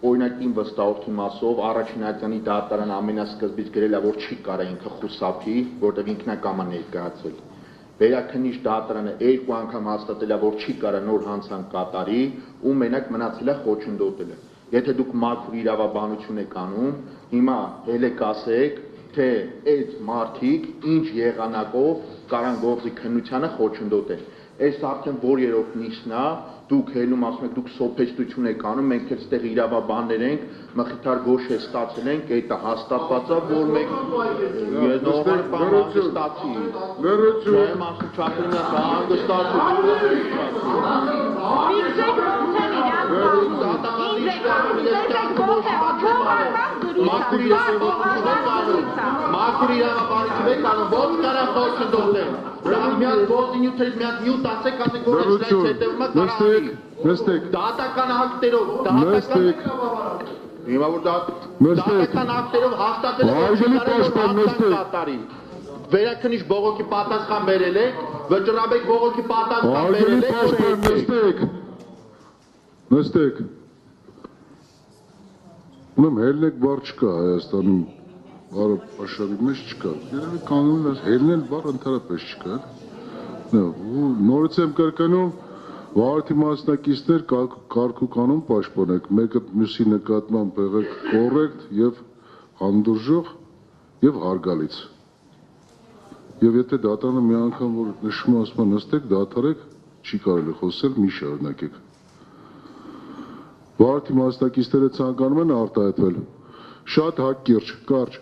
օրինակ իմ վստահորդի մասով առաջինայցանի դատարանը ամենասկզբից գրել է, որ չի կարող ինքը խուսափի, որտեղ ինքն է կամա ներկայացել։ Վերաքննիչ դատարանը 2 անգամ հաստատել է, որ չի կարող նոր հանցանք կատարի, ու մենակ մնացել է խոչընդոտելը։ Եթե դուք մաքուր իրավաբանություն եք անում, հիմա ելեք ասեք, թե այդ մարդիկ ինչ եղանակով կարան գործի քննությանը խոչընդոտել։ Այս արդեն որ երրորդ նիստն է, դուք հելում ասում եք, դուք սոփեստություն եք անում, մենք էլ ստեղ իրավաբաններ ենք, մխիթար գոշ է ստացել ենք, դա հաստատված է, որ մենք մաքուր իրավաբանություն եք անում, ոչ կարան խոչընդոտել։ Միած գործի նյութերից միած նյութ ասեք, ասեք, որ այս հետևում է կարանի։ Դատական ակտերով, հիմա որ դատական ակտերով հաստատել է, որ հանցանք կատարի։ Վերաքննիչ բողոքի պատասխան բերել եք, վճռաբեկ բողոքի պատասխան բերել եք, նստեք։ Ունեմ հելնեք բառ չկա Հայաստանում, բարը աշխարհի մեջ չկա։ Երևի կանոնում ես հելնել բառ ընդհանրապես չկա։ Նորից եմ կրկնում, վարորդի մասնակիցներ կարգ ու կանոն պաշտպանեք, մեկը մյուսի նկատմամբ եղեք կոռեկտ եւ հանդուրժող եւ հարգալից։ Եվ եթե դատարանը մի անգամ որ նշում ասում է նստեք, դադարեք, չի կարելի խոսել, մի շարունակեք։ Վարորդի մասնակիցները ցանկանում են արտահայտվել։ Շատ հակիրճ, կարճ։